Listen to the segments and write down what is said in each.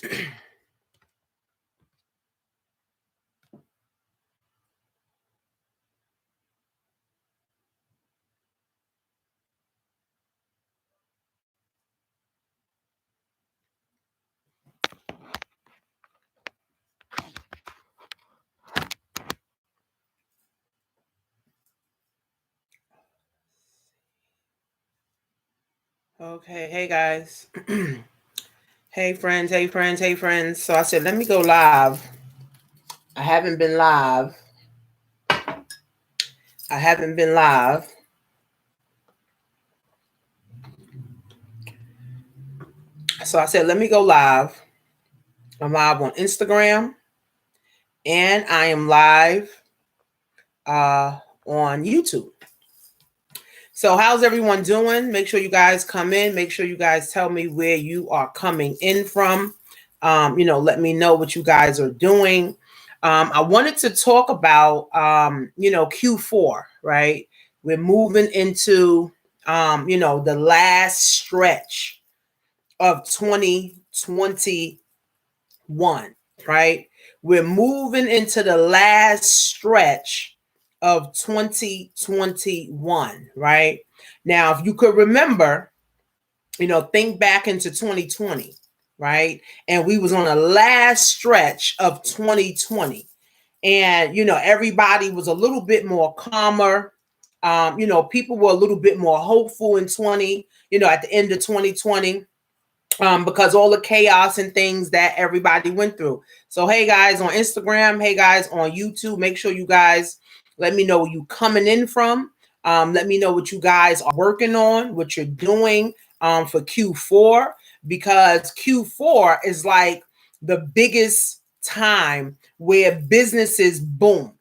Okay, hey guys. Hey friends, hey friends, hey friends. So I said, let me go live. I haven't been live. I haven't been live. So I said, let me go live. I'm live on Instagram and I am live on YouTube. So how's everyone doing? Make sure you guys come in. Make sure you guys tell me where you are coming in from. Let me know what you guys are doing. I wanted to talk about, Q4, right? We're moving into, the last stretch of 2021, right? We're moving into the last stretch of 2021, right? Now, if you could remember, think back into 2020, right? And we was on the last stretch of 2020. And, everybody was a little bit more calmer. People were a little bit more hopeful in 20, at the end of 2020. Because all the chaos and things that everybody went through. So, hey guys on Instagram, hey guys on YouTube, make sure you guys let me know where you coming in from. Let me know what you guys are working on, what you're doing for Q4, because Q4 is like the biggest time where businesses boom.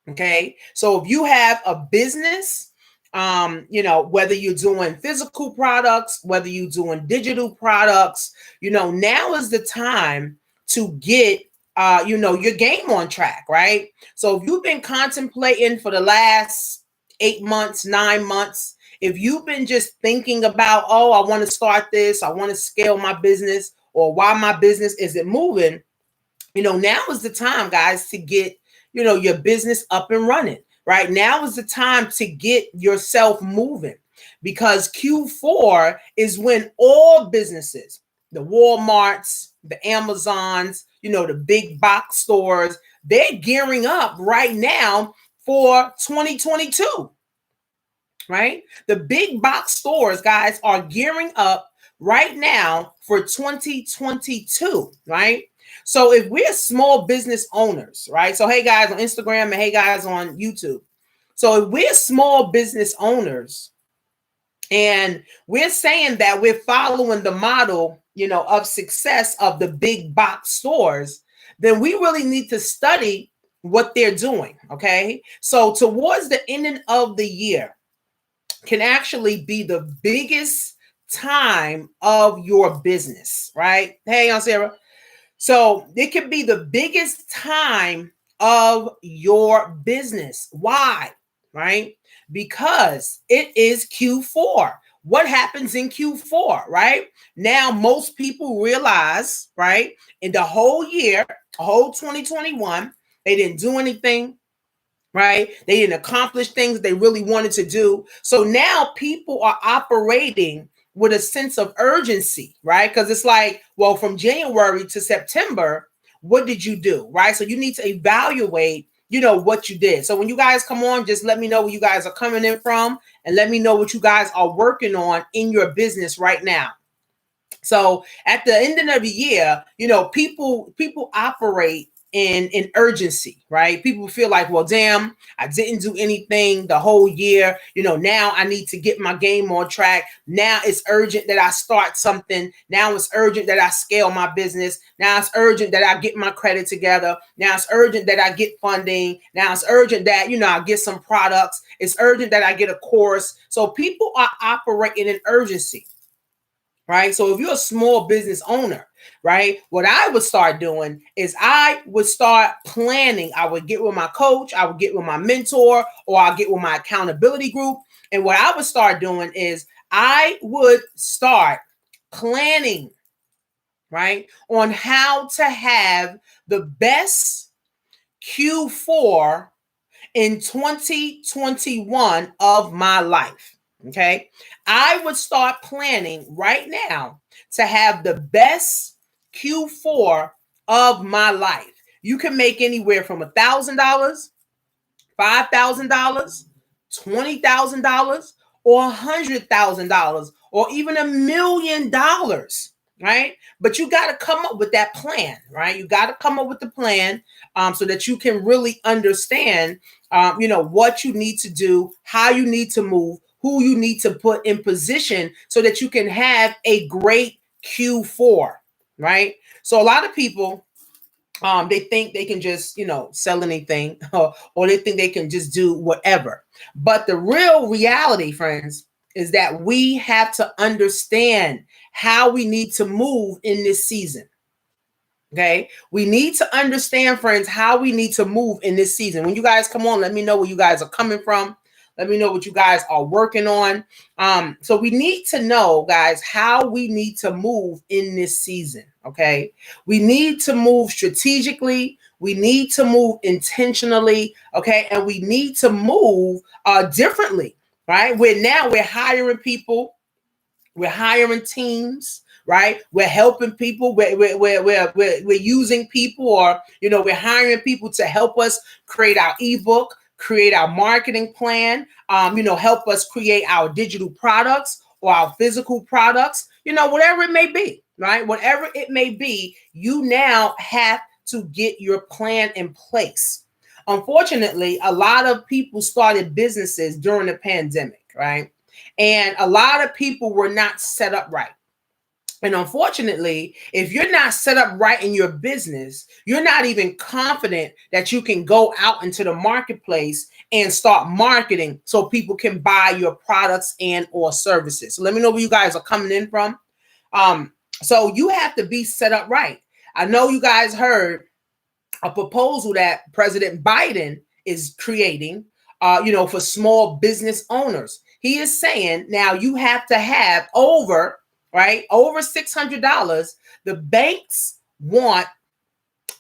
Okay, so if you have a business, whether you're doing physical products, whether you're doing digital products, now is the time to get your game on track, right? So if you've been contemplating for the last 8 months, 9 months, if you've been just thinking about, oh, I want to start this, I want to scale my business, or why my business isn't moving, now is the time, guys, to get your business up and running. Right now is the time to get yourself moving, because Q4 is when all businesses, the Walmarts, the Amazons, the big box stores, they're gearing up right now for 2022. Right? The big box stores, guys, are gearing up right now for 2022, right? So if we're small business owners, right? So hey guys on Instagram and hey guys on YouTube. So if we're small business owners and we're saying that we're following the model, of success of the big box stores, then we really need to study what they're doing, okay? So towards the ending of the year can actually be the biggest time of your business, right? Hey, Aunt Sarah. So it can be the biggest time of your business. Why? Right? Because it is Q4. What happens in Q4, right? Now, most people realize, right, in the whole year, whole 2021, they didn't do anything, right? They didn't accomplish things they really wanted to do. So now people are operating with a sense of urgency, right? Because it's like, well, from January to September, what did you do, right? So you need to evaluate, what you did. So when you guys come on, just let me know where you guys are coming in from, and let me know what you guys are working on in your business right now. So at the end of the year, people operate in urgency, right? People feel like, well, damn, I didn't do anything the whole year. Now I need to get my game on track. Now it's urgent that I start something. Now it's urgent that I scale my business. Now it's urgent that I get my credit together. Now it's urgent that I get funding. Now it's urgent that, I get some products. It's urgent that I get a course. So people are operating in urgency. Right. So if you're a small business owner, right, what I would start doing is I would start planning. I would get with my coach, I would get with my mentor, or I'll get with my accountability group. And what I would start doing is I would start planning right? On how to have the best Q4 in 2021 of my life. Okay. I would start planning right now to have the best Q4 of my life. You can make anywhere from $1,000, $5,000, $20,000, or $100,000, or even $1,000,000, right? But you got to come up with that plan, right? You got to come up with the plan so that you can really understand, what you need to do, how you need to move, who you need to put in position so that you can have a great Q4, right? So a lot of people, they think they can just, sell anything, or they think they can just do whatever. But the real reality, friends, is that we have to understand how we need to move in this season. Okay. We need to understand, friends, how we need to move in this season. When you guys come on, let me know where you guys are coming from. Let me know what you guys are working on. So we need to know, guys, how we need to move in this season. Okay. We need to move strategically. We need to move intentionally. Okay. And we need to move differently, right? We're hiring people. We're hiring teams, right? We're helping people. We're using people, or, we're hiring people to help us create our ebook, create our marketing plan, help us create our digital products or our physical products, whatever it may be, right? Whatever it may be, you now have to get your plan in place. Unfortunately, a lot of people started businesses during the pandemic, right? And a lot of people were not set up right. And unfortunately, if you're not set up right in your business, you're not even confident that you can go out into the marketplace and start marketing so people can buy your products and or services. So let me know where you guys are coming in from. So you have to be set up right. I know you guys heard a proposal that President Biden is creating, for small business owners. He is saying now you have to have over $600. The banks want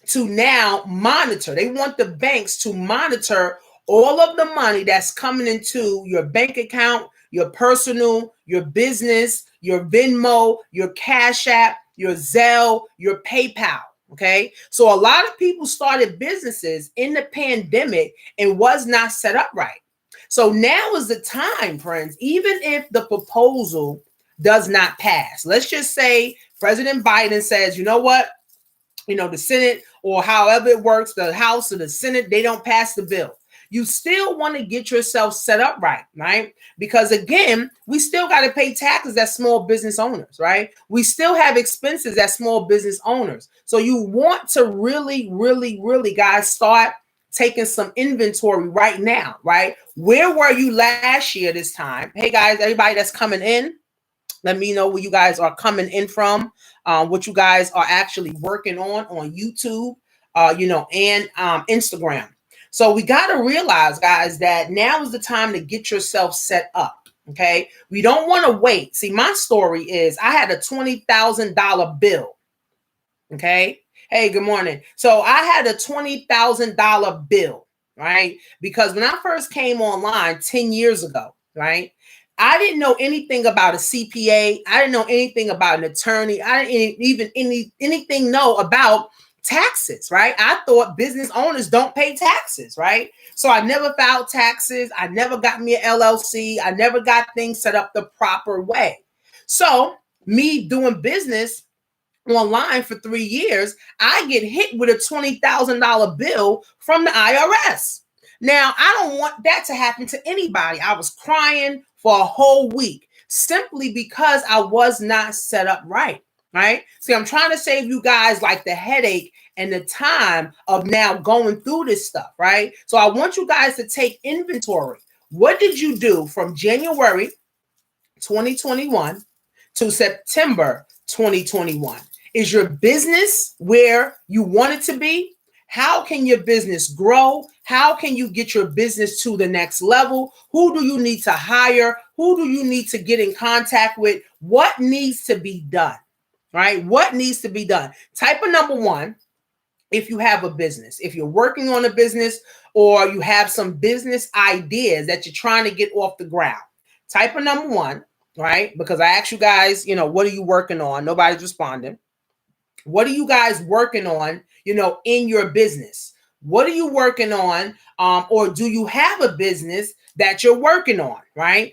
to now monitor. They want the banks to monitor all of the money that's coming into your bank account, your personal, your business, your Venmo, your Cash App, your Zelle, your PayPal. Okay. So a lot of people started businesses in the pandemic and was not set up right. So now is the time, friends, even if the proposal does not pass. Let's just say President Biden says, you know what? The Senate, or however it works, the House or the Senate, they don't pass the bill. You still want to get yourself set up right? Because again, we still got to pay taxes as small business owners, right? We still have expenses as small business owners. So you want to really, really, really, guys, start taking some inventory right now, right? Where were you last year this time? Hey guys, everybody that's coming in, let me know where you guys are coming in from, what you guys are actually working on YouTube, and Instagram. So we got to realize, guys, that now is the time to get yourself set up. Okay. We don't want to wait. See, my story is I had a $20,000 bill. Okay. Hey, good morning. So I had a $20,000 bill, right? Because when I first came online 10 years ago, right, I didn't know anything about a CPA. I didn't know anything about an attorney. I didn't even anything know about taxes, right? I thought business owners don't pay taxes, right? So I never filed taxes. I never got me an LLC. I never got things set up the proper way. So me doing business online for 3 years, I get hit with a $20,000 bill from the IRS. Now, I don't want that to happen to anybody. I was crying for a whole week simply because I was not set up right. Right? See, I'm trying to save you guys like the headache and the time of now going through this stuff, right? So I want you guys to take inventory. What did you do from January 2021 to September 2021? Is your business where you want it to be? How can your business grow? How can you get your business to the next level? Who do you need to hire? Who do you need to get in contact with? What needs to be done? right? What needs to be done? Type of number one, if you have a business, if you're working on a business or you have some business ideas that you're trying to get off the ground. Type of number one, right? Because I asked you guys, what are you working on? Nobody's responding. What are you guys working on, in your business? What are you working on? Or do you have a business that you're working on, right?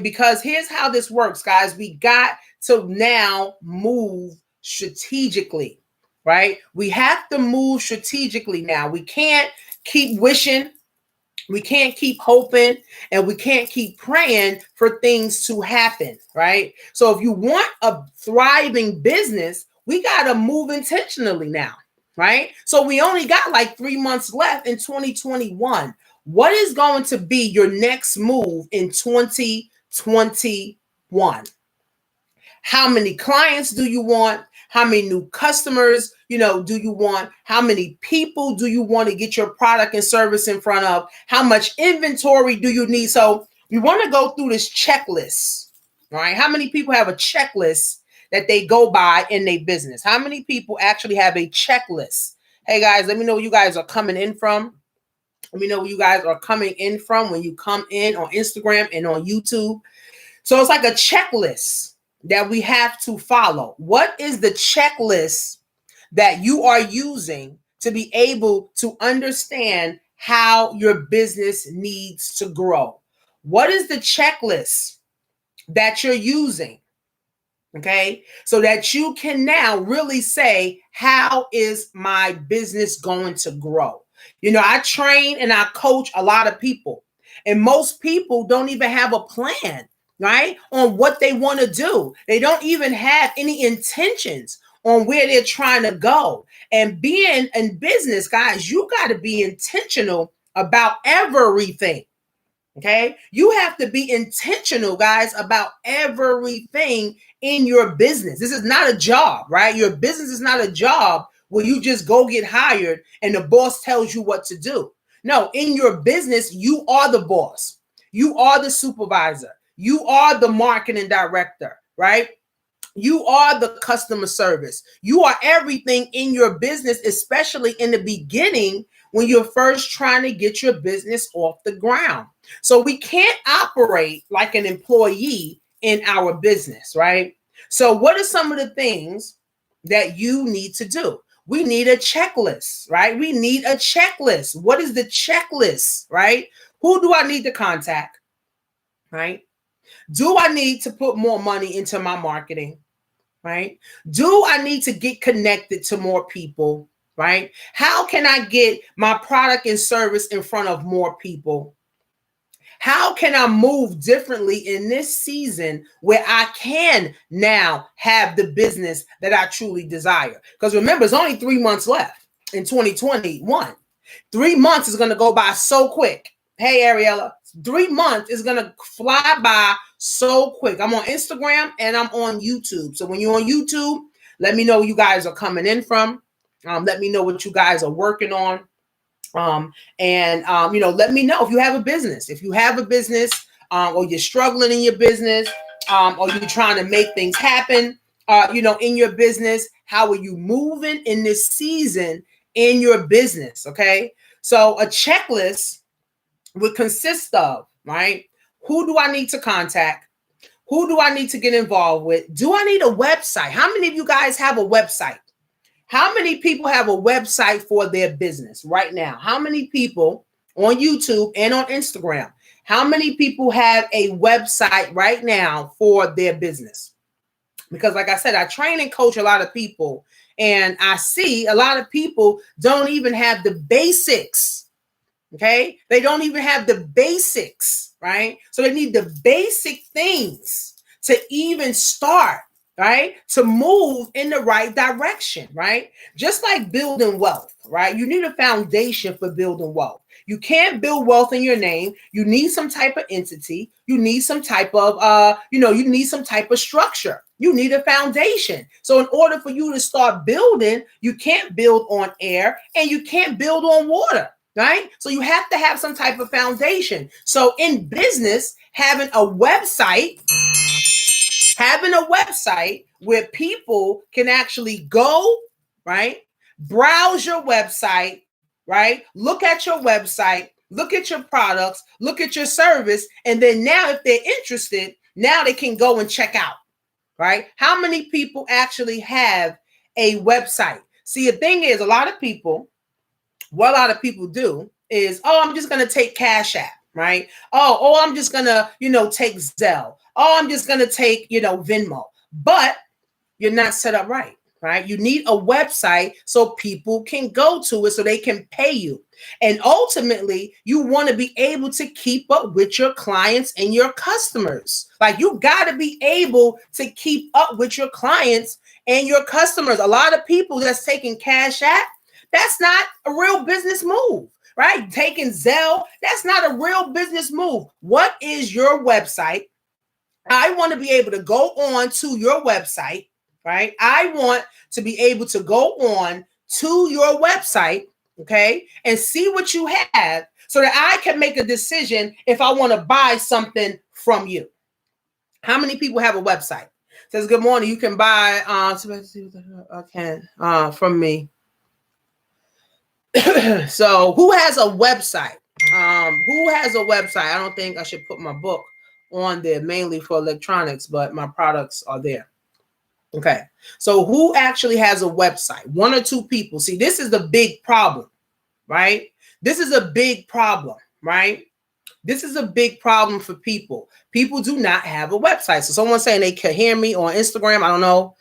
Because here's how this works, guys. We got to now move strategically, right? We have to move strategically now. We can't keep wishing. We can't keep hoping, and we can't keep praying for things to happen, right? So if you want a thriving business, we got to move intentionally now, right? So we only got like 3 months left in 2021. What is going to be your next move in 2021? How many clients do you want? How many new customers, do you want? How many people do you want to get your product and service in front of? How much inventory do you need? So we want to go through this checklist, right? How many people have a checklist that they go by in their business? How many people actually have a checklist? Hey guys, let me know where you guys are coming in from. Let me know where you guys are coming in from when you come in on Instagram and on YouTube. So it's like a checklist that we have to follow. What is the checklist that you are using to be able to understand how your business needs to grow? What is the checklist that you're using? Okay, so that you can now really say, how is my business going to grow? I train and I coach a lot of people, and most people don't even have a plan, right, on what they want to do. They don't even have any intentions on where they're trying to go. And being in business, guys, you got to be intentional about everything. Okay, you have to be intentional, guys, about everything in your business. This is not a job, right? Your business is not a job where you just go get hired and the boss tells you what to do. No, in your business, you are the boss. You are the supervisor. You are the marketing director, right? You are the customer service. You are everything in your business, especially in the beginning when you're first trying to get your business off the ground. So we can't operate like an employee in our business, right? So what are some of the things that you need to do? We need a checklist, right? We need a checklist. What is the checklist, right? Who do I need to contact, right? Do I need to put more money into my marketing, right? Do I need to get connected to more people, right? How can I get my product and service in front of more people? How can I move differently in this season where I can now have the business that I truly desire? Because remember, it's only 3 months left in 2021. 3 months is going to go by so quick. Hey, Ariella, 3 months is going to fly by so quick. I'm on Instagram and I'm on YouTube. So when you're on YouTube, let me know where you guys are coming in from. Let me know what you guys are working on. Let me know if you have a business. If you have a business, or you're struggling in your business, or you're trying to make things happen, in your business, how are you moving in this season in your business? Okay. So a checklist would consist of, right? Who do I need to contact? Who do I need to get involved with? Do I need a website? How many of you guys have a website? How many people have a website for their business right now? How many people on YouTube and on Instagram? How many people have a website right now for their business? Because like I said, I train and coach a lot of people, and I see a lot of people don't even have the basics. Okay. They don't even have the basics, right? So they need the basic things to even start, right? To move in the right direction, right? Just like building wealth, right? You need a foundation for building wealth. You can't build wealth in your name. You need some type of entity. You need some type of, you need some type of structure. You need a foundation. So in order for you to start building, you can't build on air and you can't build on water. Right? So you have to have some type of foundation. So in business, having a website Having a website where people can actually go, right? Browse your website, right? Look at your website, look at your products, look at your service. And then now if they're interested, now they can go and check out, right? How many people actually have a website? See, the thing is, what a lot of people do is, oh, I'm just going to take Cash App, right? Oh, I'm just going to, take Zelle. Oh, I'm just going to take, Venmo. But you're not set up right, right? You need a website so people can go to it so they can pay you. And ultimately, you want to be able to keep up with your clients and your customers. Like, you got to be able to keep up with your clients and your customers. A lot of people that's taking Cash App, that's not a real business move, right? Taking Zelle, that's not a real business move. What is your website? I want to be able to go on to your website, right? I want to be able to go on to your website, okay, and see what you have so that I can make a decision if I want to buy something from you. How many people have a website? It says, good morning, you can buy from me. So who has a website? Who has a website? I don't think I should put my book on there mainly for electronics, but my products are there. Okay. So who actually has a website? One or two people. See, this is the big problem, right? This is a big problem, right? This is a big problem for people. People do not have a website. So someone's saying they can hear me on Instagram. I don't know.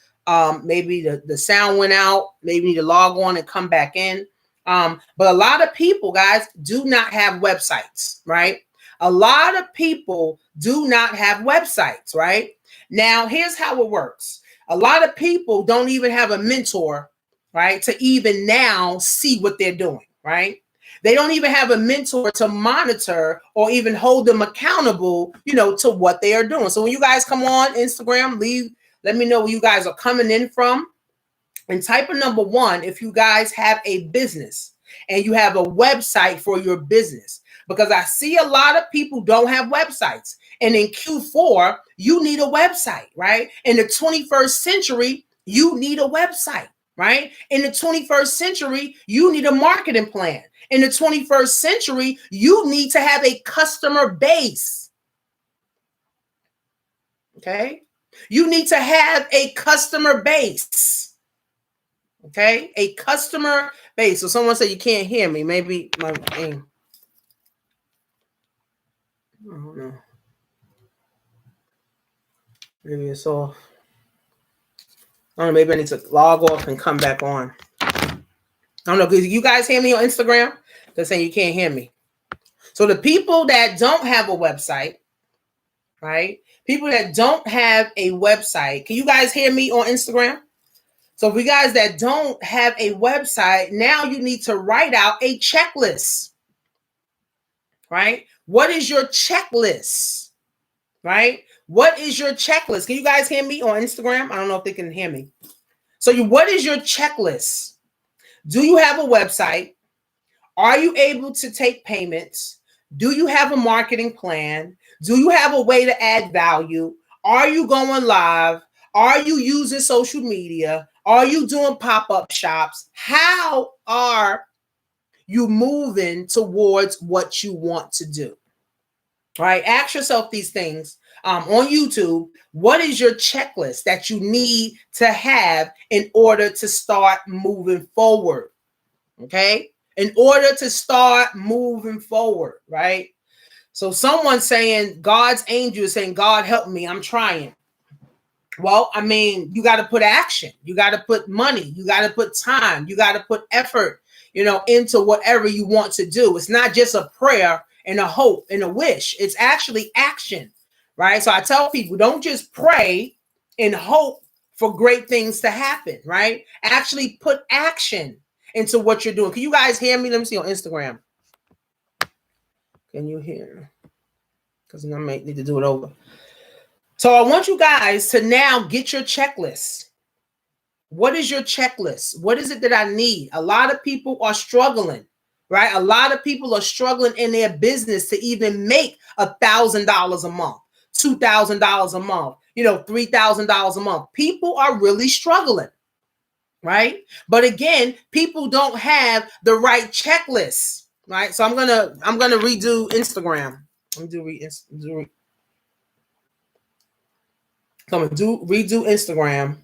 Maybe the sound went out. Maybe need to log on and come back in. But a lot of people, guys, do not have websites, right? A lot of people do not have websites, right? Now, here's how it works. A lot of people don't even have a mentor, right, to even now see what they're doing, right? They don't even have a mentor to monitor or even hold them accountable, to what they are doing. So when you guys come on Instagram, let me know where you guys are coming in from. And type of number one, if you guys have a business and you have a website for your business, because I see a lot of people don't have websites. And in Q4, you need a website, right? In the 21st century, you need a website, right? In the 21st century, you need a marketing plan. In the 21st century, you need to have a customer base. Okay? You need to have a customer base. Okay? A customer base. So someone said you can't hear me. Maybe my thing. I don't know. Maybe it's off. I don't know. Maybe I need to log off and come back on. I don't know. Because you guys hear me on Instagram? They're saying you can't hear me. So the people that don't have a website, right? People that don't have a website. Can you guys hear me on Instagram? So for you guys that don't have a website, now you need to write out a checklist, right? What is your checklist, right? What is your checklist? Can you guys hear me on Instagram? I don't know if they can hear me. So what is your checklist? Do you have a website? Are you able to take payments? Do you have a marketing plan? Do you have a way to add value? Are you going live? Are you using social media? Are you doing pop-up shops? How are you moving towards what you want to do? All right, ask yourself these things on YouTube. What is your checklist that you need to have in order to start moving forward? Okay, in order to start moving forward, right? So someone's saying, God's angel is saying, God help me, I'm trying. Well, I mean, you got to put action. You got to put money. You got to put time. You got to put effort, into whatever you want to do. It's not just a prayer and a hope and a wish. It's actually action, right? So I tell people, don't just pray and hope for great things to happen, right? Actually put action into what you're doing. Can you guys hear me? Let me see on Instagram. Can you hear? Because I might need to do it over. So I want you guys to now get your checklist. What is your checklist? What is it that I need? A lot of people are struggling, right? A lot of people are struggling in their business to even make $1,000 a month, $2,000 a month. $3,000 a month. People are really struggling, right? But again, people don't have the right checklist, right? So I'm gonna redo Instagram. I'm gonna redo Instagram.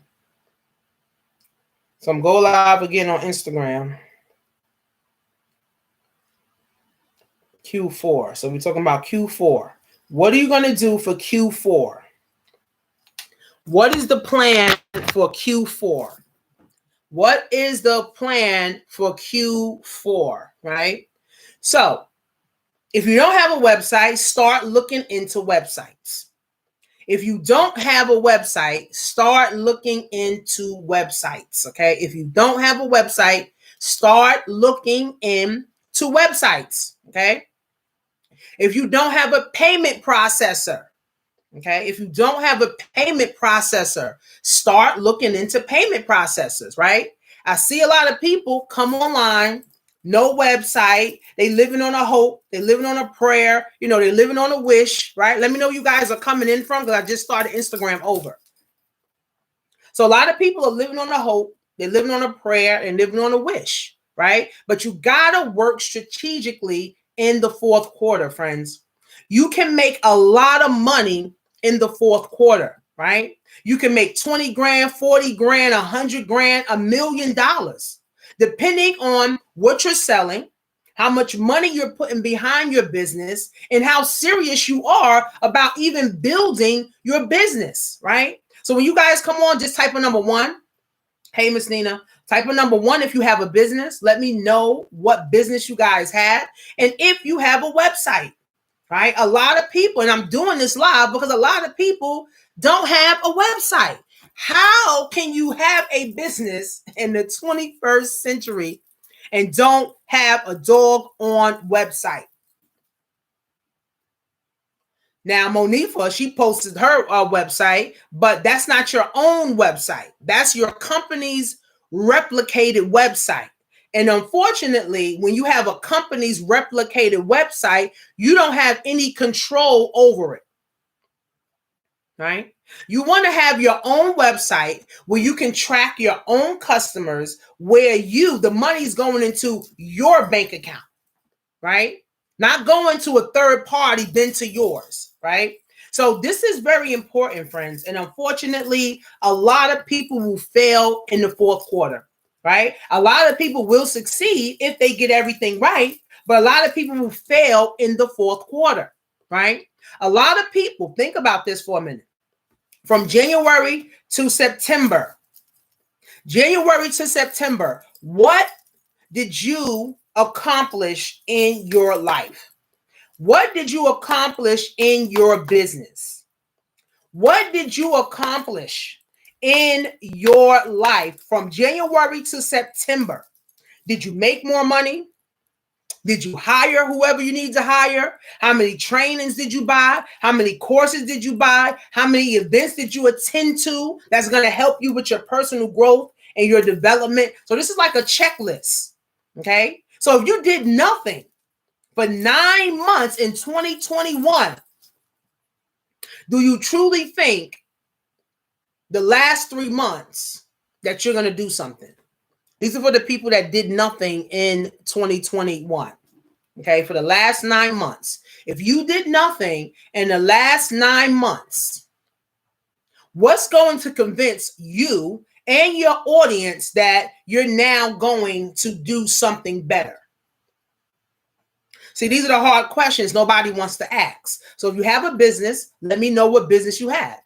So I'm go live again on Instagram. Q4. So we're talking about Q4. What are you going to do for Q4? What is the plan for Q4? What is the plan for Q4, right? So if you don't have a website, start looking into websites. If you don't have a website, start looking into websites, okay? If you don't have a website, start looking into websites, okay? If you don't have a payment processor, okay? If you don't have a payment processor, start looking into payment processors, right? I see a lot of people come online, no website. They living on a hope. They living on a prayer. They living on a wish, right? Let me know you guys are coming in from, because I just started Instagram over. So a lot of people are living on a hope. They're living on a prayer and living on a wish, right? But you got to work strategically in the fourth quarter, friends. You can make a lot of money in the fourth quarter, right? You can make 20 grand, 40 grand, 100 grand, $1 million, depending on what you're selling, how much money you're putting behind your business, and how serious you are about even building your business, right? So when you guys come on, just type in number 1. Hey, Miss Nina, type in number 1 if you have a business. Let me know what business you guys have, and if you have a website, right? A lot of people, and I'm doing this live because a lot of people don't have a website. How can you have a business in the 21st century and don't have a doggone website? Now, Monifa, she posted her website, but that's not your own website. That's your company's replicated website. And unfortunately, when you have a company's replicated website, you don't have any control over it, right? You want to have your own website where you can track your own customers, where the money's going into your bank account, right? Not going to a third party, then to yours, right? So this is very important, friends. And unfortunately, a lot of people will fail in the fourth quarter, right? A lot of people will succeed if they get everything right, but a lot of people will fail in the fourth quarter, right? A lot of people, think about this for a minute. From January to September, what did you accomplish in your life? What did you accomplish in your business? What did you accomplish in your life from January to September? Did you make more money? Did you hire whoever you need to hire? How many trainings did you buy? How many courses did you buy? How many events did you attend to that's going to help you with your personal growth and your development? So this is like a checklist, okay? So if you did nothing for 9 months in 2021, do you truly think the last 3 months that you're going to do something? These are for the people that did nothing in 2021. Okay, for the last 9 months. If you did nothing in the last 9 months, what's going to convince you and your audience that you're now going to do something better? See, these are the hard questions nobody wants to ask. So if you have a business, let me know what business you have.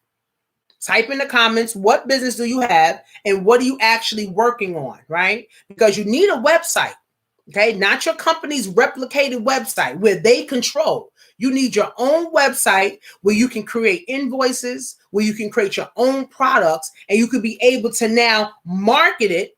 Type in the comments, what business do you have and what are you actually working on, right? Because you need a website, okay? Not your company's replicated website where they control. You need your own website where you can create invoices, where you can create your own products, and you could be able to now market it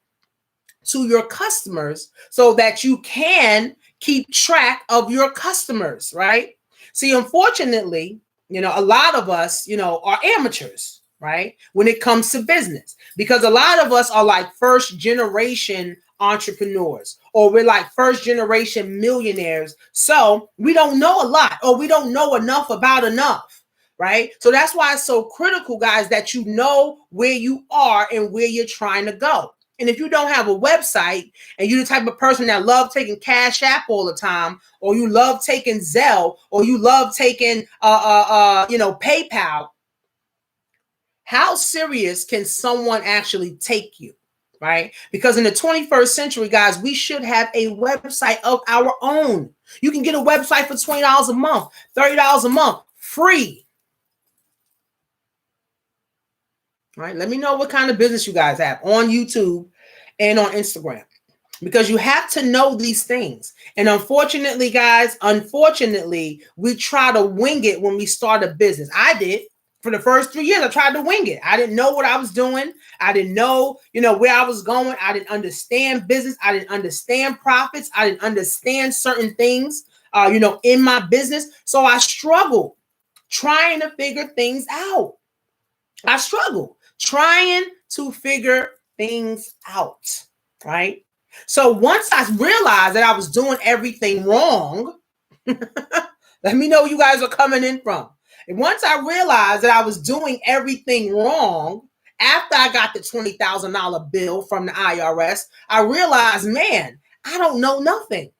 to your customers so that you can keep track of your customers, right? See, unfortunately, a lot of us, are amateurs, right? When it comes to business, because a lot of us are like first generation entrepreneurs, or we're like first generation millionaires. So we don't know a lot, or we don't know enough about enough. right? So that's why it's so critical, guys, that you know where you are and where you're trying to go. And if you don't have a website and you're the type of person that love taking Cash App all the time, or you love taking Zelle, or you love taking PayPal, how serious can someone actually take you, right? Because in the 21st century, guys, we should have a website of our own. You can get a website for $20 a month, $30 a month, free. Right? Let me know what kind of business you guys have on YouTube and on Instagram, because you have to know these things. And unfortunately, guys, we try to wing it when we start a business. I did. For the first 3 years, I tried to wing it. I didn't know what I was doing. I didn't know, where I was going. I didn't understand business. I didn't understand profits. I didn't understand certain things, in my business. So I struggled trying to figure things out. I struggled trying to figure things out, right? So once I realized that I was doing everything wrong, let me know where you guys are coming in from. And once I realized that I was doing everything wrong, after I got the $20,000 bill from the IRS, I realized, man, I don't know nothing.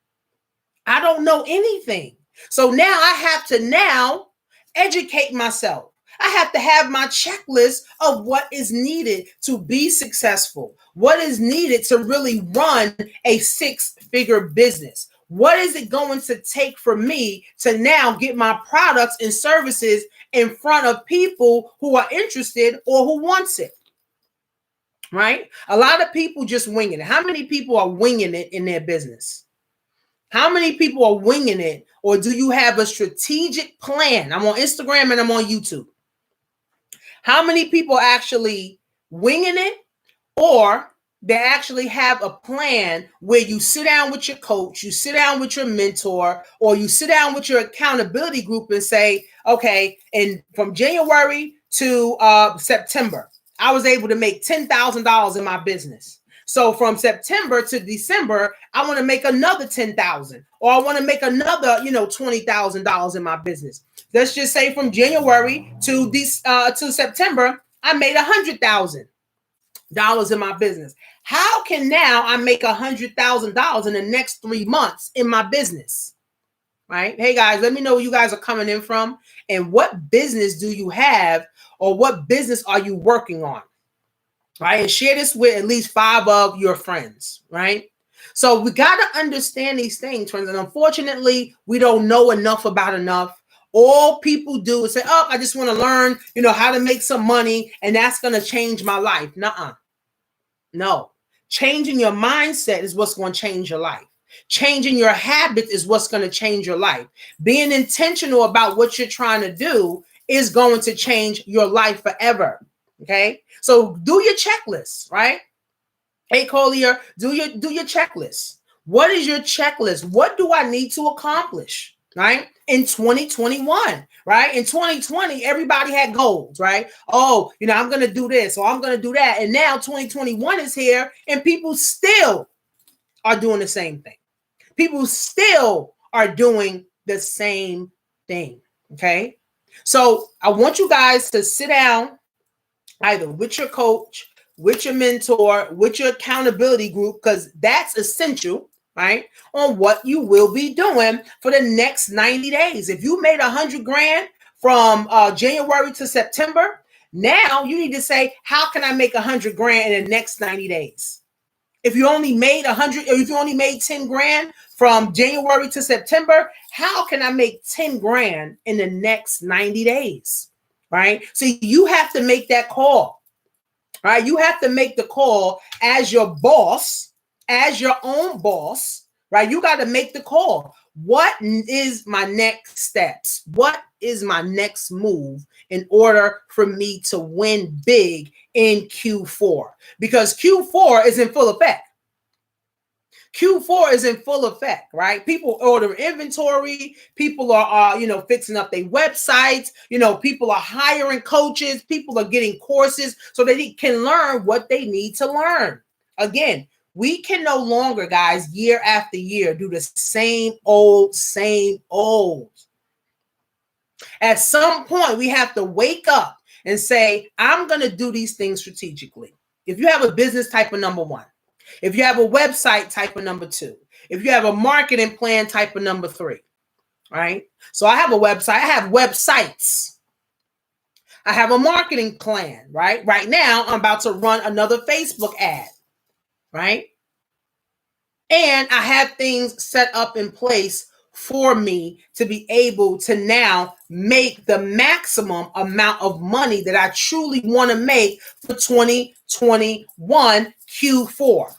I don't know anything. So now I have to now educate myself. I have to have my checklist of what is needed to be successful, what is needed to really run a six-figure business. What is it going to take for me to now get my products and services in front of people who are interested or who wants it? Right? A lot of people just winging it. How many people are winging it in their business? How many people are winging it? Or do you have a strategic plan? I'm on Instagram and I'm on YouTube. How many people actually winging it, or they actually have a plan where you sit down with your coach, you sit down with your mentor, or you sit down with your accountability group and say, okay, and from January to September, I was able to make $10,000 in my business. So from September to December, I want to make another $10,000, or I want to make another, $20,000 in my business. Let's just say from January to September, I made $100,000 in my business. How can now I make $100,000 in the next 3 months in my business? Right? Hey guys, let me know where you guys are coming in from, and what business do you have, or what business are you working on? Right? And share this with at least 5 of your friends, right? So we got to understand these things, friends. And unfortunately, we don't know enough about enough. All people do is say, oh, I just want to learn, how to make some money, and that's going to change my life. Nuh-uh. No. Changing your mindset is what's going to change your life. Changing your habits is what's going to change your life. Being intentional about what you're trying to do is going to change your life forever. Okay? So do your checklist, right? Hey, Collier, do your checklist. What is your checklist? What do I need to accomplish, right? In 2021, right? In 2020, everybody had goals, right? Oh, I'm going to do this, or I'm going to do that. And now 2021 is here, and people still are doing the same thing. People still are doing the same thing, okay? So I want you guys to sit down either with your coach, with your mentor, with your accountability group, because that's essential, right? On what you will be doing for the next 90 days. If you made $100,000 from January to September, now you need to say, how can I make $100,000 in the next 90 days? If you only made 100, or if you only made 10 grand from January to September, how can I make 10 grand in the next 90 days? Right? So you have to make that call. Right? You have to make the call as your boss, as your own boss, right? You got to make the call. What is my next steps? What is my next move in order for me to win big in Q4? Because Q4 is in full effect. Q4 is in full effect, right? People order inventory. People are, fixing up their websites. People are hiring coaches. People are getting courses so they can learn what they need to learn. Again, we can no longer, guys, year after year, do the same old. At some point, we have to wake up and say, I'm going to do these things strategically. If you have a business, type of number one. If you have a website, type of number two. If you have a marketing plan, type of number three. Right? So I have a website. I have websites. I have a marketing plan, right? Right now, I'm about to run another Facebook ad, right? And I have things set up in place for me to be able to now make the maximum amount of money that I truly want to make for 2021 Q4,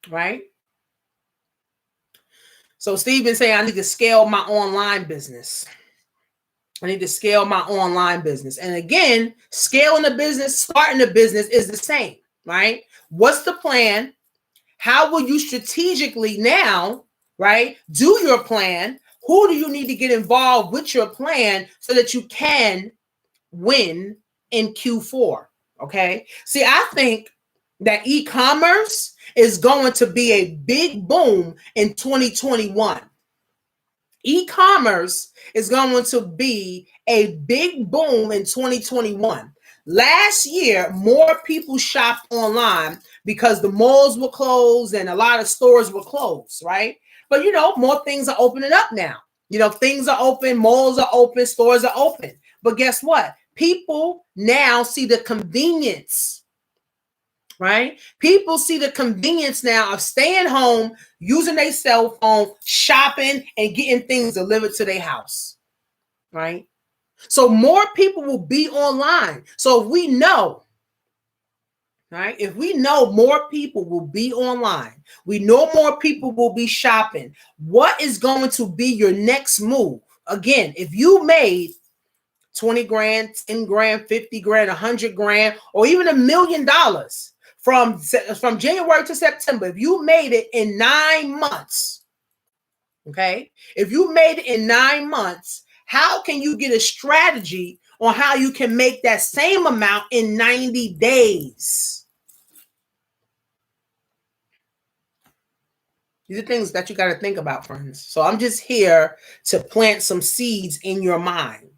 right? So Steve been saying I need to scale my online business. I need to scale my online business. And again, scaling a business, starting a business is the same, right? What's the plan? How will you strategically now, right, do your plan? Who do you need to get involved with your plan so that you can win in Q4? Okay. See, I think that e-commerce is going to be a big boom in 2021. E-commerce is going to be a big boom in 2021. Last year, more people shopped online because the malls were closed and a lot of stores were closed, right? But, more things are opening up now. Things are open, malls are open, stores are open. But guess what? People now see the convenience, right? People see the convenience now of staying home, using their cell phone, shopping, and getting things delivered to their house, right? So more people will be online. So if we know, right? If we know more people will be online, we know more people will be shopping, what is going to be your next move? Again, if you made 20 grand, 10 grand, 50 grand, 100 grand, or even $1 million from January to September, if you made it in 9 months, okay? If you made it in 9 months, how can you get a strategy on how you can make that same amount in 90 days? These are things that you got to think about, friends. So I'm just here to plant some seeds in your mind,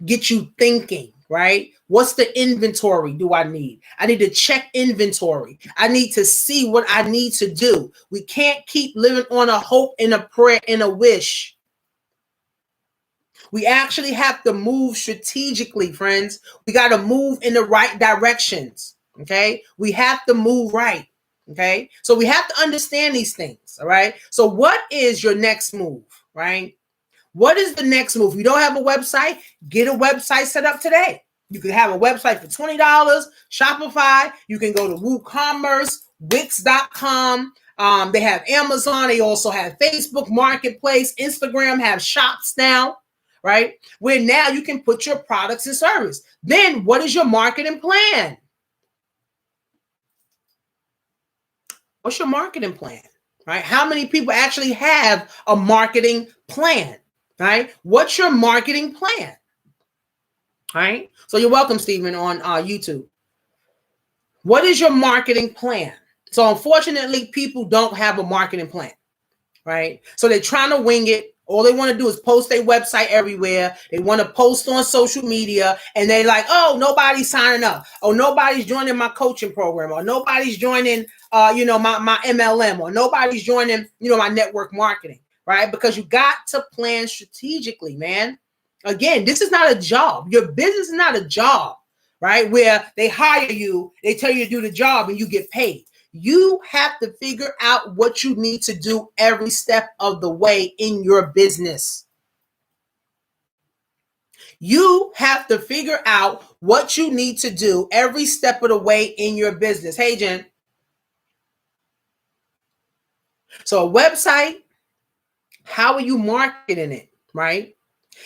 get you thinking, right? What's the inventory do I need? I need to check inventory. I need to see what I need to do. We can't keep living on a hope and a prayer and a wish. We actually have to move strategically, friends. We got to move in the right directions, okay? We have to move right, okay? So we have to understand these things, all right? So what is your next move, right? What is the next move? If you don't have a website, get a website set up today. You can have a website for $20, Shopify. You can go to WooCommerce, Wix.com. They have Amazon. They also have Facebook Marketplace. Instagram have shops now, right? Where now you can put your products and service. Then what is your marketing plan? What's your marketing plan, right? How many people actually have a marketing plan, right? What's your marketing plan? All right. So you're welcome, Stephen, on YouTube. What is your marketing plan? So unfortunately, people don't have a marketing plan, right? So they're trying to wing it. All they want to do is post their website everywhere. They want to post on social media, and they like, oh, nobody's signing up. Oh, nobody's joining my coaching program, or nobody's joining, my MLM, or nobody's joining, my network marketing, right? Because you got to plan strategically, man. Again, this is not a job. Your business is not a job, right? Where they hire you, they tell you to do the job, and you get paid. You have to figure out what you need to do every step of the way in your business. You have to figure out what you need to do every step of the way in your business. Hey, Jen. So a website, how are you marketing it, right?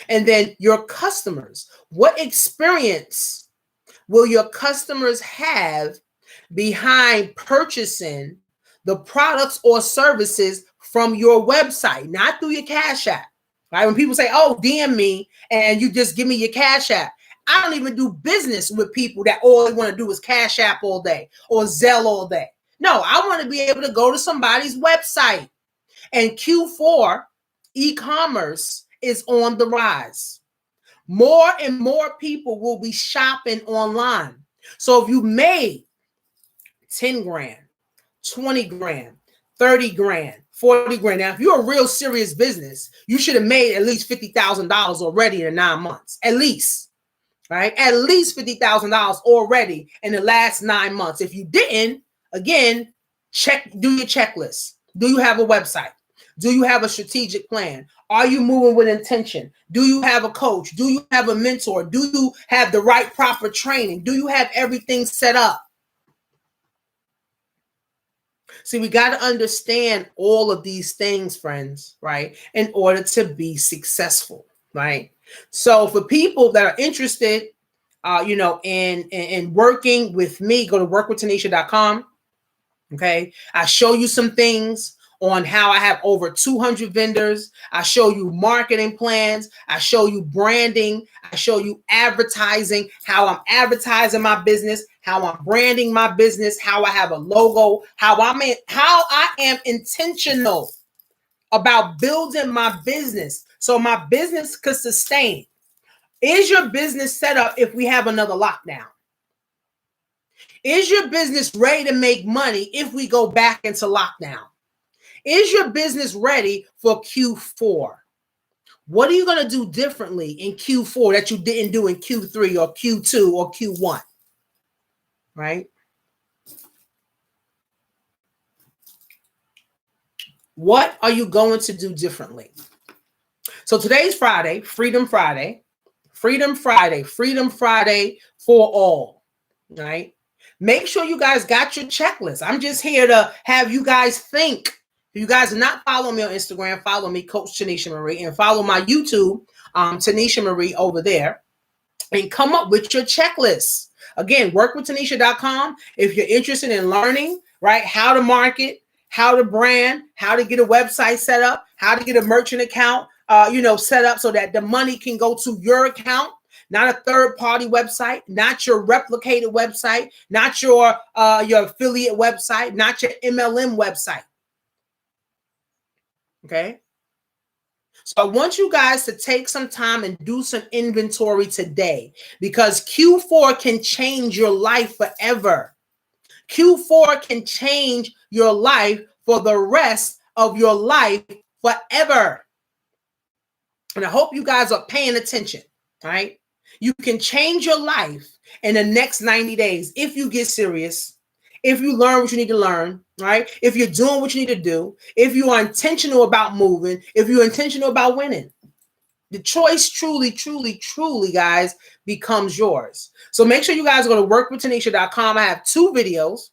And then your customers. What experience will your customers have behind purchasing the products or services from your website, not through your Cash App, right? When people say, oh, DM me and you just give me your Cash App. I don't even do business with people that all they want to do is Cash App all day or Zelle all day. No, I want to be able to go to somebody's website. And Q4 e-commerce is on the rise. More and more people will be shopping online. So if you made 10 grand, 20 grand, 30 grand, 40 grand. Now, if you're a real serious business, you should have made at least $50,000 already in 9 months. At least, right? At least $50,000 already in the last 9 months. If you didn't, again, do your checklist. Do you have a website? Do you have a strategic plan? Are you moving with intention? Do you have a coach? Do you have a mentor? Do you have the right proper training? Do you have everything set up? See, we got to understand all of these things, friends, right? In order to be successful, right? So for people that are interested, in working with me, go to workwithtanisha.com. Okay. I show you some things on how I have over 200 vendors. I show you marketing plans. I show you branding. I show you advertising, how I'm advertising my business, how I'm branding my business, how I have a logo, how I am intentional about building my business so my business could sustain. Is your business set up if we have another lockdown? Is your business ready to make money if we go back into lockdown? Is your business ready for Q4? What are you going to do differently in Q4 that you didn't do in Q3 or Q2 or Q1? Right? What are you going to do differently? So today's Friday, Freedom Friday, Freedom Friday, Freedom Friday for all, right? Make sure you guys got your checklist. I'm just here to have you guys think. If you guys are not following me on Instagram, follow me, Coach Tanisha Marie, and follow my YouTube, Tanisha Marie over there, and come up with your checklist. Again, workwithtanisha.com. If you're interested in learning, right, how to market, how to brand, how to get a website set up, how to get a merchant account, set up so that the money can go to your account, not a third-party website, not your replicated website, not your affiliate website, not your MLM website. Okay? So I want you guys to take some time and do some inventory today because Q4 can change your life forever. Q4 can change your life for the rest of your life forever. And I hope you guys are paying attention, right? You can change your life in the next 90 days if you get serious, if you learn what you need to learn, right? If you're doing what you need to do, if you are intentional about moving, if you're intentional about winning. The choice truly, guys, becomes yours. So make sure you guys go to workwithtanisha.com. I have 2 videos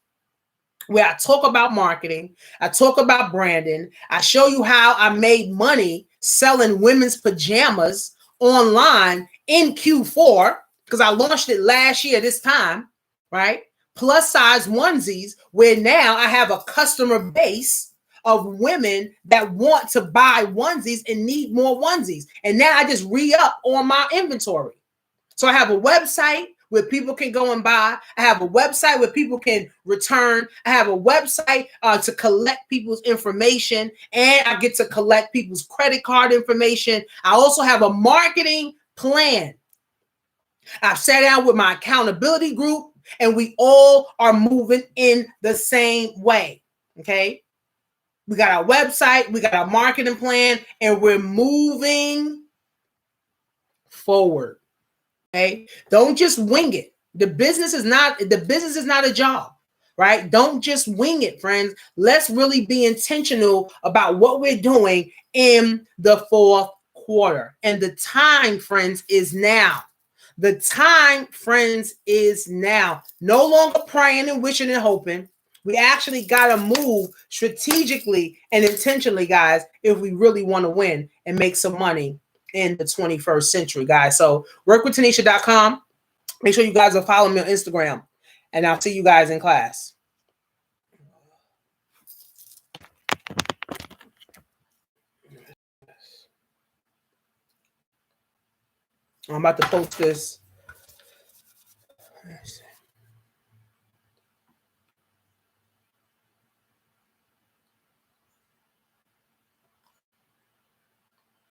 where I talk about marketing. I talk about branding. I show you how I made money selling women's pajamas online in Q4 because I launched it last year this time, right? Plus size onesies, where now I have a customer base of women that want to buy onesies and need more onesies. And now I just re-up on my inventory. So I have a website where people can go and buy. I have a website where people can return. I have a website to collect people's information, and I get to collect people's credit card information. I also have a marketing plan. I've sat down with my accountability group, and we all are moving in the same way, okay? We got our website, we got our marketing plan, and we're moving forward. Okay, don't just wing it. The business is not a job, right? Don't just wing it, friends. Let's really be intentional about what we're doing in the 4th quarter. And the time, friends, is now. The time, friends, is now. No longer praying and wishing and hoping. We actually got to move strategically and intentionally, guys, if we really want to win and make some money in the 21st century, guys. So workwithtanisha.com. Make sure you guys are following me on Instagram, and I'll see you guys in class. I'm about to post this.